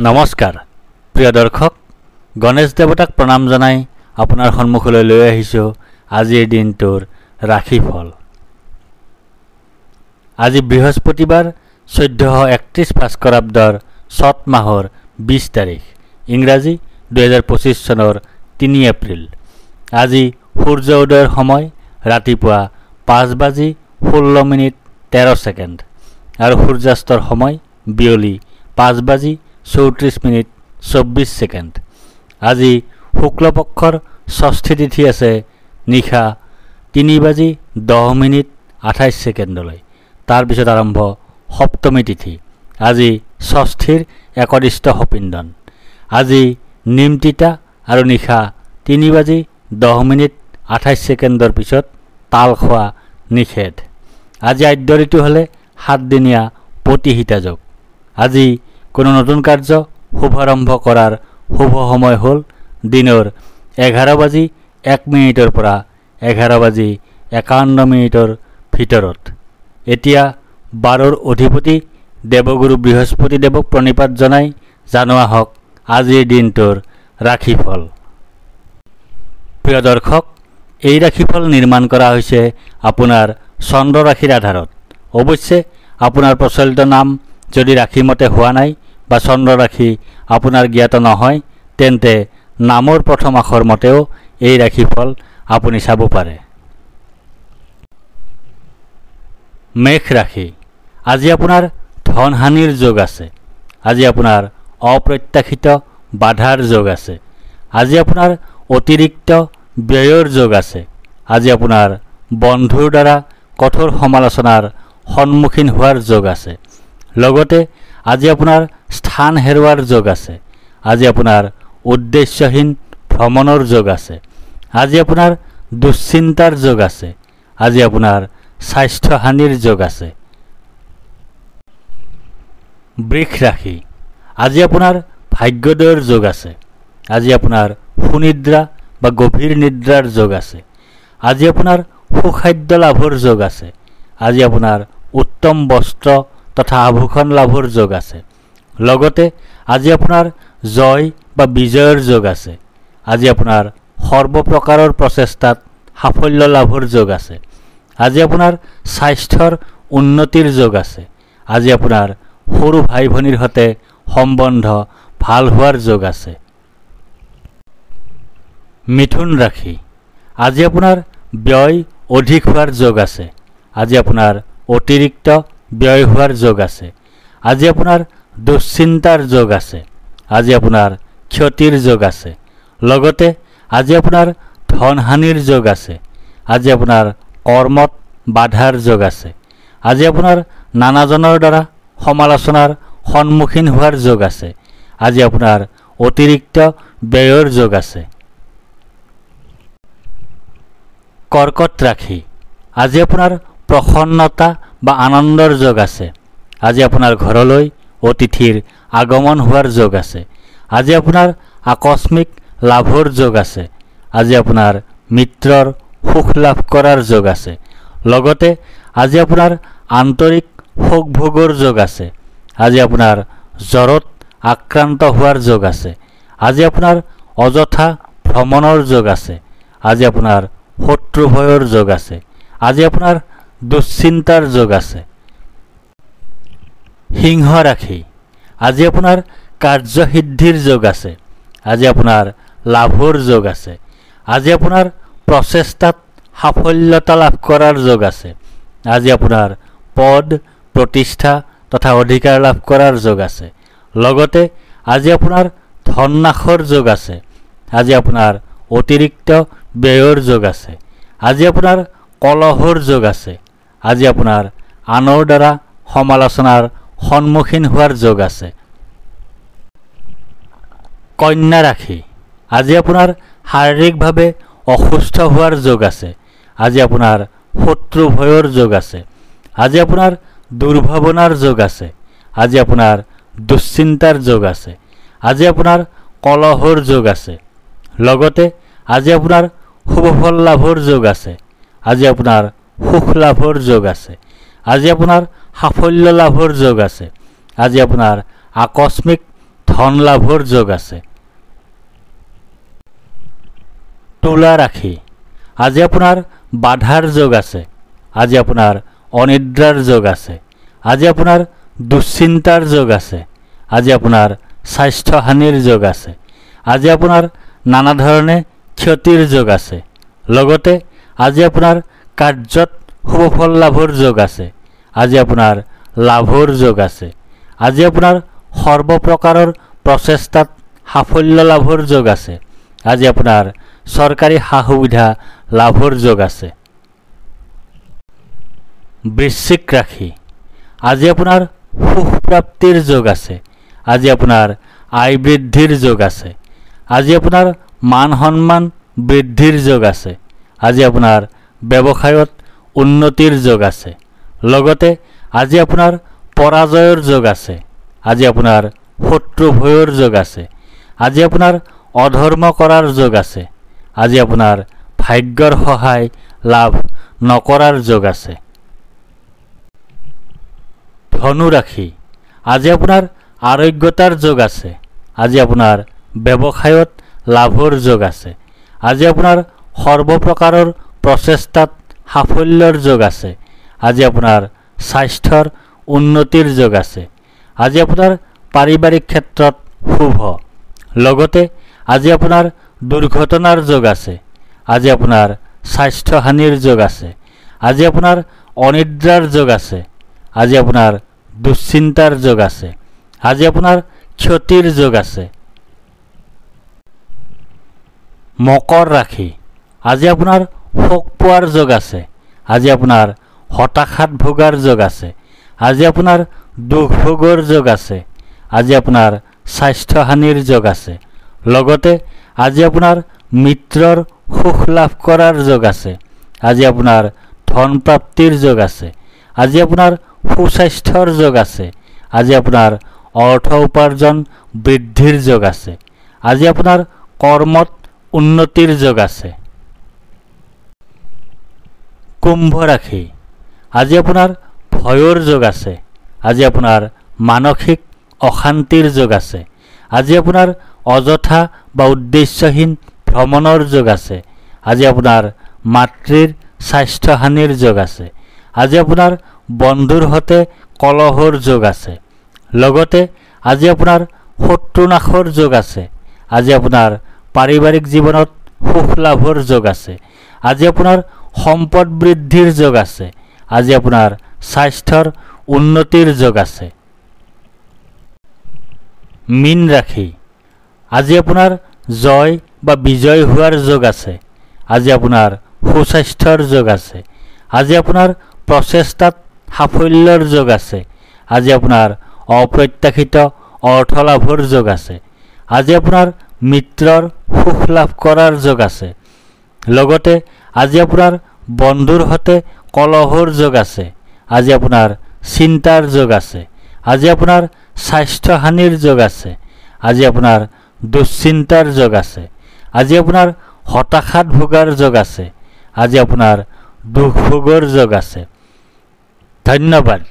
নমস্কাৰ প্ৰিয় দৰ্শক গণেশ দেৱতাক প্ৰণাম জনাই আপোনাৰ সন্মুখলৈ লৈ আহিছোঁ আজিৰ দিনটোৰ ৰাশিফল। আজি বৃহস্পতিবাৰ 1431 ভাস্কৰাব্দৰ চত মাহৰ 20 তাৰিখ ইংৰাজী 2025 চনৰ 3 এপ্ৰিল। আজি সূৰ্য উদয়ৰ সময় ৰাতিপুৱা 5:16:13 আৰু সূৰ্যাস্তৰ সময় বিয়লি 5:34:24। আজি শুক্লপক্ষৰ ষষ্ঠী তিথি আছে নিশা 3:10:28। তাৰপিছত আৰম্ভ সপ্তমী তিথি। আজি ষষ্ঠীৰ একদিষ্ট সপিন্দন। আজি নিম তিতা আৰু নিশা 3:10:28 পিছত তাল খোৱা নিষেধ। আজি আদ্য ঋতু হ'লে 7 দিনীয়া পতিহিতা যোগ। আজি কোনো নতুন কাৰ্য শুভাৰম্ভ কৰাৰ শুভ সময় হ'ল দিনৰ 11:01 পৰা 11:51 ভিতৰত। এতিয়া 12ৰ অধিপতি দেৱগুৰু বৃহস্পতি দেৱক প্ৰণিপাত জনাই জনোৱা হওক আজিৰ দিনটোৰ ৰাশিফল। প্ৰিয় দৰ্শক, এই ৰাশিফল নিৰ্মাণ কৰা হৈছে আপোনাৰ চন্দ্ৰ ৰাশিৰ আধাৰত। অৱশ্যে আপোনাৰ প্ৰচলিত নাম যদি ৰাশিমতে হোৱা নাই বা চন্দ্ৰ ৰাশি আপোনাৰ জ্ঞাত নহয় তেন্তে নামৰ প্ৰথম আখৰ মতেও এই ৰাশিফল আপুনি চাব পাৰে। মেষ ৰাশি। আজি আপোনাৰ ধনহানিৰ যোগ আছে। আজি আপোনাৰ অপ্ৰত্যাশিত বাধাৰ যোগ আছে। আজি আপোনাৰ অতিৰিক্ত ব্যয়ৰ যোগ আছে। আজি আপোনাৰ বন্ধুৰ দ্বাৰা কঠোৰ সমালোচনাৰ সন্মুখীন হোৱাৰ যোগ আছে। লগতে আজি আপোনাৰ স্থান হেৰুৱাৰ যোগ আছে। আজি আপোনাৰ উদ্দেশ্যহীন ভ্ৰমণৰ যোগ আছে। আজি আপোনাৰ দুশ্চিন্তাৰ যোগ আছে। আজি আপোনাৰ স্বাস্থ্যহানিৰ যোগ আছে। বৃষ ৰাশি। আজি আপোনাৰ ভাগ্যোদয়ৰ যোগ আছে। আজি আপোনাৰ সুনিদ্ৰা বা গভীৰ নিদ্ৰাৰ যোগ আছে। আজি আপোনাৰ সুখাদ্য লাভৰ যোগ আছে। আজি আপোনাৰ উত্তম বস্ত্ৰ তথা আভূষণ লাভৰ যোগ আছে। লগতে আজি আপোনাৰ জয় বা বিজয়ৰ যোগ আছে। আজি আপোনাৰ সৰ্বপ্ৰকাৰৰ প্ৰচেষ্টাত সাফল্য লাভৰ যোগ আছে। আজি আপোনাৰ স্বাস্থ্যৰ উন্নতিৰ যোগ আছে। আজি আপোনাৰ সৰু ভাই ভনীৰ সৈতে সম্বন্ধ ভাল হোৱাৰ যোগ আছে। মিথুন ৰাশি। আজি আপোনাৰ ব্যয় অধিক হোৱাৰ যোগ আছে। আজি আপোনাৰ অতিৰিক্ত ব্যয় হোৱাৰ যোগ আছে। আজি আপোনাৰ দুশ্চিন্তাৰ যোগ আছে। আজি আপোনাৰ ক্ষতিৰ যোগ আছে। লগতে আজি আপোনাৰ ধনহানিৰ যোগ আছে। আজি আপোনাৰ কৰ্মত বাধাৰ যোগ আছে। আজি আপোনাৰ নানাজনৰ দ্বাৰা সমালোচনাৰ সন্মুখীন হোৱাৰ যোগ আছে। আজি আপোনাৰ অতিৰিক্ত ব্যয়ৰ যোগ আছে। কৰ্কট ৰাশি। আজি আপোনাৰ প্ৰসন্নতা বা আনন্দৰ যোগ আছে। আজি আপোনাৰ ঘৰলৈ অতিথিৰ আগমন হোৱাৰ যোগ আছে। আজি আপোনাৰ আকস্মিক লাভৰ যোগ আছে। আজি আপোনাৰ মিত্ৰৰ সুখ লাভ কৰাৰ যোগ আছে। লগতে আজি আপোনাৰ আন্তৰিক সুখ ভোগৰ যোগ আছে। আজি আপোনাৰ জ্বৰত আক্ৰান্ত হোৱাৰ যোগ আছে। আজি আপোনাৰ অযথা ভ্ৰমণৰ যোগ আছে। আজি আপোনাৰ শত্ৰু ভয়ৰ যোগ আছে। আজি আপোনাৰ দুশ্চিন্তাৰ যোগ আছে। সিংহ ৰাশি। আজি আপোনাৰ কাৰ্যসিদ্ধিৰ যোগ আছে। আজি আপোনাৰ লাভৰ যোগ আছে। আজি আপোনাৰ প্ৰচেষ্টাত সাফল্যতা লাভ কৰাৰ যোগ আছে। আজি আপোনাৰ পদ প্ৰতিষ্ঠা তথা অধিকাৰ লাভ কৰাৰ যোগ আছে। লগতে আজি আপোনাৰ ধননাশৰ যোগ আছে। আজি আপোনাৰ অতিৰিক্ত ব্যয়ৰ যোগ আছে। আজি আপোনাৰ কলহৰ যোগ আছে। আজি আপোনাৰ আনৰ দ্বাৰা সমালোচনাৰ সন্মুখীন হোৱাৰ যোগ আছে। কন্যা ৰাশি। আজি আপোনাৰ শাৰীৰিকভাৱে অসুস্থ হোৱাৰ যোগ আছে। আজি আপোনাৰ শত্ৰু ভয়ৰ যোগ আছে। আজি আপোনাৰ দুৰ্ভাৱনাৰ যোগ আছে। আজি আপোনাৰ দুশ্চিন্তাৰ যোগ আছে। আজি আপোনাৰ কলহৰ যোগ আছে। লগতে আজি আপোনাৰ শুভফল লাভৰ যোগ আছে। আজি আপোনাৰ সুখ লাভৰ যোগ আছে। আজি আপোনাৰ সাফল্য লাভৰ যোগ আছে। আজি আপোনাৰ আকস্মিক ধন লাভৰ যোগ আছে। তুলা ৰাশি, আজি আপোনাৰ বাধাৰ যোগ আছে। আজি আপোনাৰ অনিদ্ৰাৰ যোগ আছে। আজি আপোনাৰ দুশ্চিন্তাৰ যোগ আছে। আজি আপোনাৰ স্বাস্থ্যহানিৰ যোগ আছে। আজি আপোনাৰ নানা ধৰণে ক্ষতিৰ যোগ আছে। লগতে আজি আপোনাৰ কাৰ্যত শুভফল লাভৰ যোগ আছে। আজি আপোনাৰ লাভৰ যোগ আছে। আজি আপোনাৰ সৰ্বপ্ৰকাৰৰ প্ৰচেষ্টাত সাফল্য লাভৰ যোগ আছে। আজি আপোনাৰ চৰকাৰী সা সুবিধা লাভৰ যোগ আছে। বৃশ্চিক ৰাশি, আজি আপোনাৰ সুখ প্ৰাপ্তিৰ যোগ আছে। আজি আপোনাৰ আয় বৃদ্ধিৰ যোগ আছে। আজি আপোনাৰ মান সন্মান বৃদ্ধিৰ যোগ আছে। আজি আপোনাৰ ব্যৱসায়ত উন্নতিৰ যোগ আছে। লগতে আজি আপোনাৰ পৰাজয়ৰ যোগ আছে। আজি আপোনাৰ শত্ৰু ভয়ৰ যোগ আছে। আজি আপোনাৰ অধৰ্ম কৰাৰ যোগ আছে। আজি আপোনাৰ ভাগ্যৰ সহায় লাভ নকৰাৰ যোগ আছে। ধনু ৰাশি, আজি আপোনাৰ আৰোগ্যতাৰ যোগ আছে। আজি আপোনাৰ ব্যৱসায়ত লাভৰ যোগ আছে। আজি আপোনাৰ সৰ্বপ্ৰকাৰৰ প্ৰচেষ্টাত সাফল্যৰ যোগ আছে। আজি আপোনাৰ স্বাস্থ্যৰ উন্নতিৰ যোগ আছে। আজি আপোনাৰ পাৰিবাৰিক ক্ষেত্ৰত শুভ। লগতে আজি আপোনাৰ দুৰ্ঘটনাৰ যোগ আছে। আজি আপোনাৰ স্বাস্থ্যহানিৰ যোগ আছে। আজি আপোনাৰ অনিদ্ৰাৰ যোগ আছে। আজি আপোনাৰ দুশ্চিন্তাৰ যোগ আছে। আজি আপোনাৰ ক্ষতিৰ যোগ আছে। মকৰ ৰাশি, আজি আপোনাৰ শোক পোৱাৰ যোগ আছে। আজি আপোনাৰ হতাশাত ভোগাৰ যোগ আছে। আজি আপোনাৰ দুখ ভোগৰ যোগ আছে। আজি আপোনাৰ স্বাস্থ্যহানিৰ যোগ আছে। লগতে আজি আপোনাৰ মিত্ৰৰ সুখ লাভ কৰাৰ যোগ আছে। আজি আপোনাৰ ধন প্ৰাপ্তিৰ যোগ আছে। আজি আপোনাৰ সুস্বাস্থ্যৰ যোগ আছে। আজি আপোনাৰ অৰ্থ উপাৰ্জন বৃদ্ধিৰ যোগ আছে। আজি আপোনাৰ কৰ্মত উন্নতিৰ যোগ আছে। কুম্ভ ৰাশি, আজি আপোনাৰ ভয়ৰ যোগ আছে। আজি আপোনাৰ মানসিক অশান্তিৰ যোগ আছে। আজি আপোনাৰ অযথা বা উদ্দেশ্যহীন ভ্ৰমণৰ যোগ আছে। আজি আপোনাৰ মাতৃৰ স্বাস্থ্যহানিৰ যোগ আছে। আজি আপোনাৰ বন্ধুৰ সৈতে কলহৰ যোগ আছে। লগতে আজি আপোনাৰ শত্ৰুনাশৰ যোগ আছে। আজি আপোনাৰ পাৰিবাৰিক জীৱনত সুখ লাভৰ যোগ আছে। আজি আপোনাৰ সম্পদ বৃদ্ধিৰ যোগ আছে। আজি আপোনাৰ স্বাস্থ্যৰ উন্নতিৰ যোগ আছে। মীন ৰাশি, আজি আপোনাৰ জয় বা বিজয় হোৱাৰ যোগ আছে। আজি আপোনাৰ সুস্বাস্থ্যৰ যোগ আছে। আজি আপোনাৰ প্ৰচেষ্টাত সাফল্যৰ যোগ আছে। আজি আপোনাৰ অপ্ৰত্যাশিত অৰ্থ লাভৰ যোগ আছে। আজি আপোনাৰ মিত্ৰৰ সুখ লাভ কৰাৰ যোগ আছে। লগতে আজি আপোনাৰ বন্ধুৰ সৈতে কলহৰ যোগ আছে। আজি আপোনাৰ চিন্তাৰ যোগ আছে। আজি আপোনাৰ স্বাস্থ্যহানিৰ যোগ আছে। আজি আপোনাৰ দুশ্চিন্তাৰ যোগ আছে। আজি আপোনাৰ হতাশাত ভোগাৰ যোগ আছে। আজি আপোনাৰ দুখ ভোগৰ যোগ আছে। ধন্যবাদ।